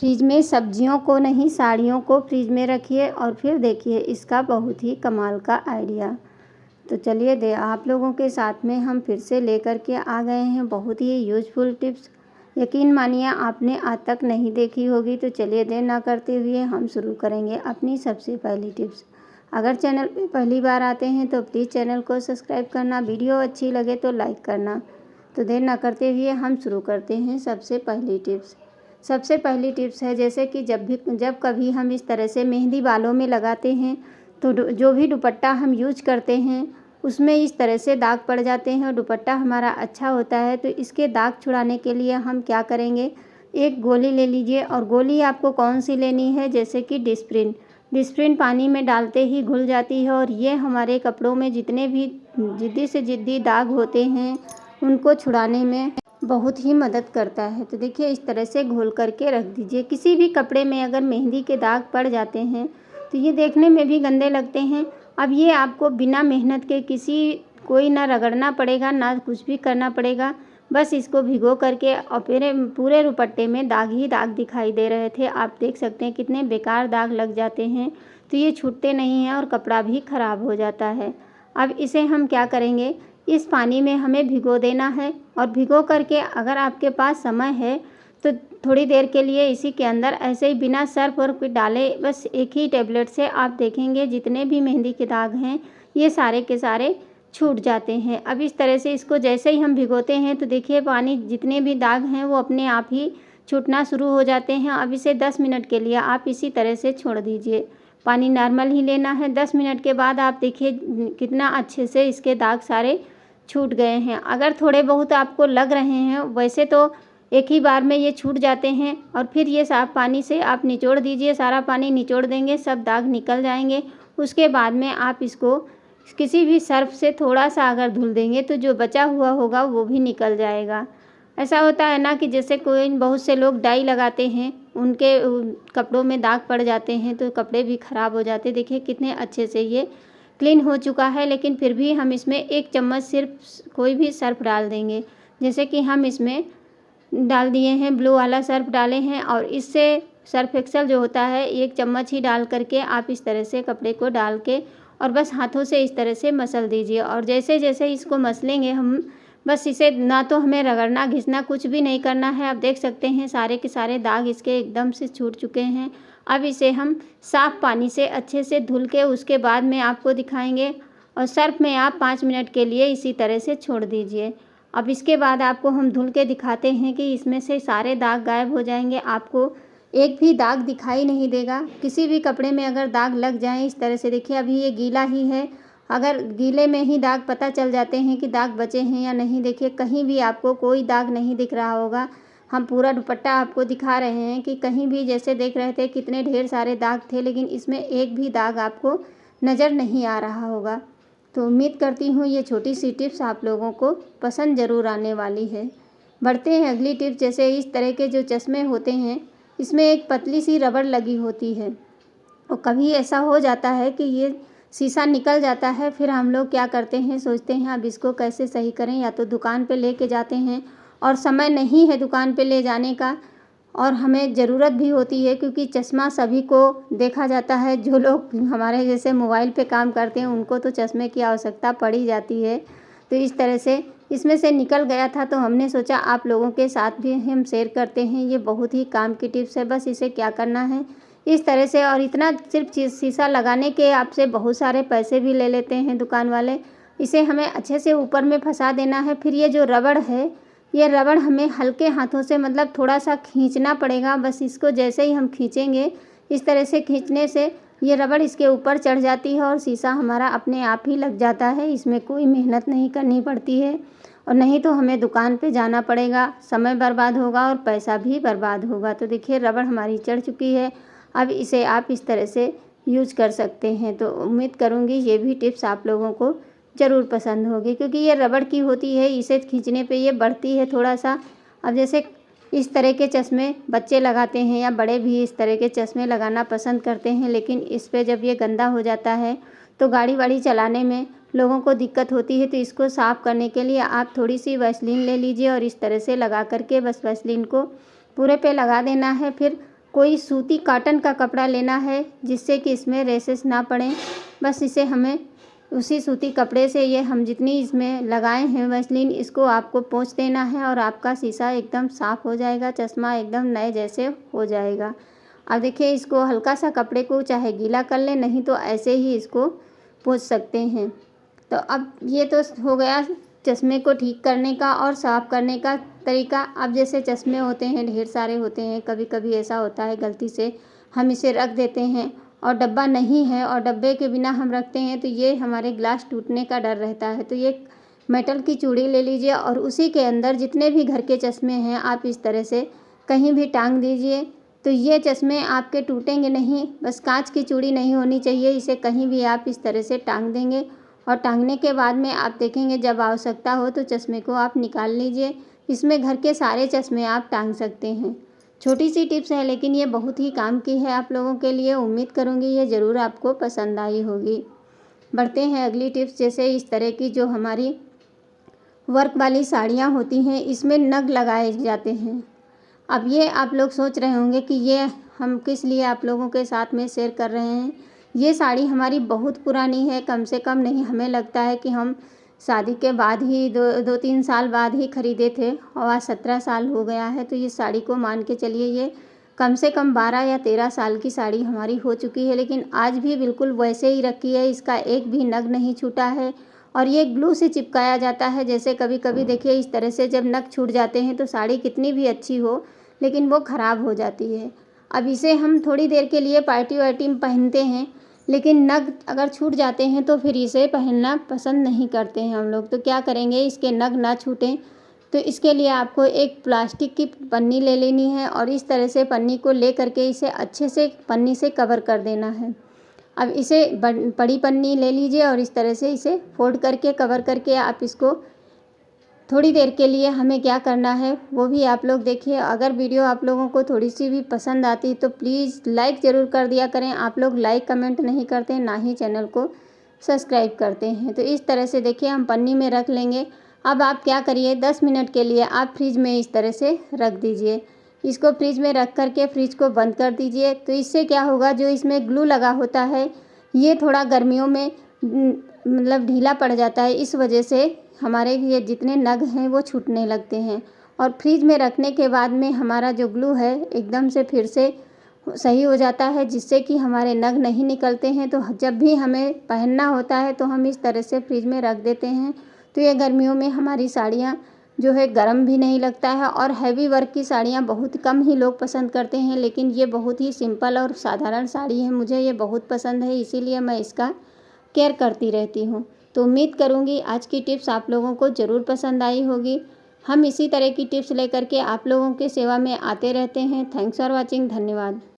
Fridge में सब्जियों को नहीं, साड़ियों को फ्रिज में रखिए और फिर देखिए इसका बहुत ही कमाल का आइडिया। तो चलिए आप लोगों के साथ में हम फिर से लेकर के आ गए हैं बहुत ही यूज़फुल टिप्स। यकीन मानिए आपने आज तक नहीं देखी होगी। तो चलिए देर ना करते हुए हम शुरू करेंगे अपनी सबसे पहली टिप्स। अगर चैनल पे पहली बार आते हैं तो प्लीज़ चैनल को सब्सक्राइब करना, वीडियो अच्छी लगे तो लाइक करना। तो देर ना करते हुए हम शुरू करते हैं सबसे पहली टिप्स। सबसे पहली टिप्स है जैसे कि जब कभी हम इस तरह से मेहंदी बालों में लगाते हैं तो जो भी दुपट्टा हम यूज करते हैं उसमें इस तरह से दाग पड़ जाते हैं और दुपट्टा हमारा अच्छा होता है। तो इसके दाग छुड़ाने के लिए हम क्या करेंगे, एक गोली ले लीजिए और गोली आपको कौन सी लेनी है, जैसे कि डिस्प्रिन पानी में डालते ही घुल जाती है और ये हमारे कपड़ों में जितने भी जिद्दी से जिद्दी दाग होते हैं उनको छुड़ाने में बहुत ही मदद करता है। तो देखिए इस तरह से घोल करके रख दीजिए। किसी भी कपड़े में अगर मेहंदी के दाग पड़ जाते हैं तो ये देखने में भी गंदे लगते हैं। अब ये आपको बिना मेहनत के कोई ना रगड़ना पड़ेगा ना कुछ भी करना पड़ेगा। बस इसको भिगो करके और पूरे दुपट्टे में दाग ही दाग दिखाई दे रहे थे। आप देख सकते हैं कितने बेकार दाग लग जाते हैं। तो ये छूटते नहीं हैं और कपड़ा भी ख़राब हो जाता है। अब इसे हम क्या करेंगे, इस पानी में हमें भिगो देना है और भिगो करके अगर आपके पास समय है तो थोड़ी देर के लिए इसी के अंदर ऐसे ही बिना सर्फ और कुछ डाले बस एक ही टैबलेट से आप देखेंगे जितने भी मेहंदी के दाग हैं ये सारे के सारे छूट जाते हैं। अब इस तरह से इसको जैसे ही हम भिगोते हैं तो देखिए पानी जितने भी दाग हैं वो अपने आप ही छूटना शुरू हो जाते हैं। अब इसे 10 मिनट के लिए आप इसी तरह से छोड़ दीजिए। पानी नॉर्मल ही लेना है। 10 मिनट के बाद आप देखिए कितना अच्छे से इसके दाग सारे छूट गए हैं। अगर थोड़े बहुत आपको लग रहे हैं, वैसे तो एक ही बार में ये छूट जाते हैं और फिर ये साफ पानी से आप निचोड़ दीजिए। सारा पानी निचोड़ देंगे, सब दाग निकल जाएंगे। उसके बाद में आप इसको किसी भी सर्फ से थोड़ा सा अगर धुल देंगे तो जो बचा हुआ होगा वो भी निकल जाएगा। ऐसा होता है ना कि जैसे बहुत से लोग डाई लगाते हैं, उनके कपड़ों में दाग पड़ जाते हैं तो कपड़े भी ख़राब हो जाते हैं। देखिए कितने अच्छे से ये क्लीन हो चुका है, लेकिन फिर भी हम इसमें 1 चम्मच सिर्फ कोई भी सर्फ डाल देंगे। जैसे कि हम इसमें डाल दिए हैं, ब्लू वाला सर्फ डाले हैं और इससे सर्फ एक्सेल जो होता है 1 चम्मच ही डाल करके आप इस तरह से कपड़े को डाल के और बस हाथों से इस तरह से मसल दीजिए। और जैसे जैसे इसको मसलेंगे हम, बस इसे ना तो हमें रगड़ना घिसना कुछ भी नहीं करना है। आप देख सकते हैं सारे के सारे दाग इसके एकदम से छूट चुके हैं। अब इसे हम साफ़ पानी से अच्छे से धुल के उसके बाद में आपको दिखाएंगे और सर्फ में आप 5 मिनट के लिए इसी तरह से छोड़ दीजिए। अब इसके बाद आपको हम धुल के दिखाते हैं कि इसमें से सारे दाग गायब हो जाएंगे। आपको एक भी दाग दिखाई नहीं देगा। किसी भी कपड़े में अगर दाग लग जाए इस तरह से, देखिए अभी ये गीला ही है, अगर गीले में ही दाग पता चल जाते हैं कि दाग बचे हैं या नहीं। देखिए कहीं भी आपको कोई दाग नहीं दिख रहा होगा। हम पूरा दुपट्टा आपको दिखा रहे हैं कि कहीं भी जैसे देख रहे थे कितने ढेर सारे दाग थे, लेकिन इसमें एक भी दाग आपको नज़र नहीं आ रहा होगा। तो उम्मीद करती हूँ ये छोटी सी टिप्स आप लोगों को पसंद ज़रूर आने वाली है। बढ़ते हैं अगली टिप्स। जैसे इस तरह के जो चश्मे होते हैं इसमें एक पतली सी रबड़ लगी होती है और कभी ऐसा हो जाता है कि ये शीशा निकल जाता है। फिर हम लोग क्या करते हैं, सोचते हैं अब इसको कैसे सही करें। या तो दुकान पे लेके जाते हैं और समय नहीं है दुकान पे ले जाने का और हमें ज़रूरत भी होती है क्योंकि चश्मा सभी को देखा जाता है। जो लोग हमारे जैसे मोबाइल पे काम करते हैं उनको तो चश्मे की आवश्यकता पड़ ही जाती है। तो इस तरह से इसमें से निकल गया था तो हमने सोचा आप लोगों के साथ भी हम शेयर करते हैं। ये बहुत ही काम की टिप्स है। बस इसे क्या करना है इस तरह से, और इतना सिर्फ शीशा लगाने के आपसे बहुत सारे पैसे भी ले लेते हैं दुकान वाले। इसे हमें अच्छे से ऊपर में फंसा देना है। फिर ये जो रबड़ है, ये रबड़ हमें हल्के हाथों से मतलब थोड़ा सा खींचना पड़ेगा। बस इसको जैसे ही हम खींचेंगे इस तरह से खींचने से ये रबड़ इसके ऊपर चढ़ जाती है और शीशा हमारा अपने आप ही लग जाता है। इसमें कोई मेहनत नहीं करनी पड़ती है और नहीं तो हमें दुकान पे जाना पड़ेगा, समय बर्बाद होगा और पैसा भी बर्बाद होगा। तो देखिए रबड़ हमारी चढ़ चुकी है। अब इसे आप इस तरह से यूज कर सकते हैं। तो उम्मीद करूँगी ये भी टिप्स आप लोगों को ज़रूर पसंद होगी क्योंकि ये रबड़ की होती है, इसे खींचने पे ये बढ़ती है थोड़ा सा। अब जैसे इस तरह के चश्मे बच्चे लगाते हैं या बड़े भी इस तरह के चश्मे लगाना पसंद करते हैं, लेकिन इस पे जब ये गंदा हो जाता है तो गाड़ी वाड़ी चलाने में लोगों को दिक्कत होती है। तो इसको साफ़ करने के लिए आप थोड़ी सी वैसलीन ले लीजिए और इस तरह से लगा करके बस वैसलीन को पूरे पे लगा देना है। फिर कोई सूती कॉटन का कपड़ा लेना है जिससे कि इसमें रेसेस ना पड़ें। बस इसे हमें उसी सूती कपड़े से ये हम जितनी इसमें लगाए हैं वैसलीन, इसको आपको पोंछ देना है और आपका शीशा एकदम साफ़ हो जाएगा, चश्मा एकदम नए जैसे हो जाएगा। अब देखिए, इसको हल्का सा कपड़े को चाहे गीला कर लें, नहीं तो ऐसे ही इसको पोंछ सकते हैं। तो अब ये तो हो गया चश्मे को ठीक करने का और साफ़ करने का तरीका। अब जैसे चश्मे होते हैं, ढेर सारे होते हैं, कभी कभी ऐसा होता है गलती से हम इसे रख देते हैं और डब्बा नहीं है और डब्बे के बिना हम रखते हैं तो ये हमारे ग्लास टूटने का डर रहता है। तो ये मेटल की चूड़ी ले लीजिए और उसी के अंदर जितने भी घर के चश्मे हैं आप इस तरह से कहीं भी टांग दीजिए, तो ये चश्मे आपके टूटेंगे नहीं। बस कांच की चूड़ी नहीं होनी चाहिए, इसे कहीं भी आप इस तरह से टांग देंगे और टांगने के बाद में आप देखेंगे जब आवश्यकता हो तो चश्मे को आप निकाल लीजिए। इसमें घर के सारे चश्मे आप टांग सकते हैं। छोटी सी टिप्स है लेकिन ये बहुत ही काम की है आप लोगों के लिए। उम्मीद करूँगी ये ज़रूर आपको पसंद आई होगी। बढ़ते हैं अगली टिप्स। जैसे इस तरह की जो हमारी वर्क वाली साड़ियाँ होती हैं, इसमें नग लगाए जाते हैं। अब ये आप लोग सोच रहे होंगे कि ये हम किस लिए आप लोगों के साथ में शेयर कर रहे हैं। ये साड़ी हमारी बहुत पुरानी है, कम से कम नहीं, हमें लगता है कि हम शादी के बाद ही 2-3 साल बाद ही ख़रीदे थे और आज 17 साल हो गया है। तो ये साड़ी को मान के चलिए ये कम से कम 12 या 13 साल की साड़ी हमारी हो चुकी है, लेकिन आज भी बिल्कुल वैसे ही रखी है। इसका एक भी नग नहीं छूटा है और ये ग्लू से चिपकाया जाता है। जैसे कभी कभी देखिए इस तरह से जब नग छूट जाते हैं तो साड़ी कितनी भी अच्छी हो लेकिन वो ख़राब हो जाती है। अब इसे हम थोड़ी देर के लिए पार्टी वार्टी में पहनते हैं, लेकिन नग अगर छूट जाते हैं तो फिर इसे पहनना पसंद नहीं करते हैं हम लोग। तो क्या करेंगे, इसके नग ना छूटें तो इसके लिए आपको एक प्लास्टिक की पन्नी ले लेनी है और इस तरह से पन्नी को ले करके इसे अच्छे से पन्नी से कवर कर देना है। अब इसे बड़ी पन्नी ले लीजिए और इस तरह से इसे फोल्ड करके कवर करके आप इसको थोड़ी देर के लिए हमें क्या करना है वो भी आप लोग देखिए। अगर वीडियो आप लोगों को थोड़ी सी भी पसंद आती तो प्लीज़ लाइक ज़रूर कर दिया करें। आप लोग लाइक कमेंट नहीं करते, ना ही चैनल को सब्सक्राइब करते हैं। तो इस तरह से देखिए हम पन्नी में रख लेंगे। अब आप क्या करिए, 10 मिनट के लिए आप फ्रिज में इस तरह से रख दीजिए। इसको फ्रिज में रख करके फ्रिज को बंद कर दीजिए। तो इससे क्या होगा, जो इसमें ग्लू लगा होता है ये थोड़ा गर्मियों में मतलब ढीला पड़ जाता है, इस वजह से हमारे ये जितने नग हैं वो छूटने लगते हैं। और फ्रिज में रखने के बाद में हमारा जो ग्लू है एकदम से फिर से सही हो जाता है, जिससे कि हमारे नग नहीं निकलते हैं। तो जब भी हमें पहनना होता है तो हम इस तरह से फ्रिज में रख देते हैं। तो ये गर्मियों में हमारी साड़ियाँ जो है गर्म भी नहीं लगता है। और हैवी वर्क की साड़ियाँ बहुत कम ही लोग पसंद करते हैं, लेकिन ये बहुत ही सिंपल और साधारण साड़ी है, मुझे ये बहुत पसंद है, इसीलिए मैं इसका केयर करती रहती हूँ। तो उम्मीद करूँगी आज की टिप्स आप लोगों को ज़रूर पसंद आई होगी। हम इसी तरह की टिप्स लेकर के आप लोगों के सेवा में आते रहते हैं। Thanks for watching. धन्यवाद।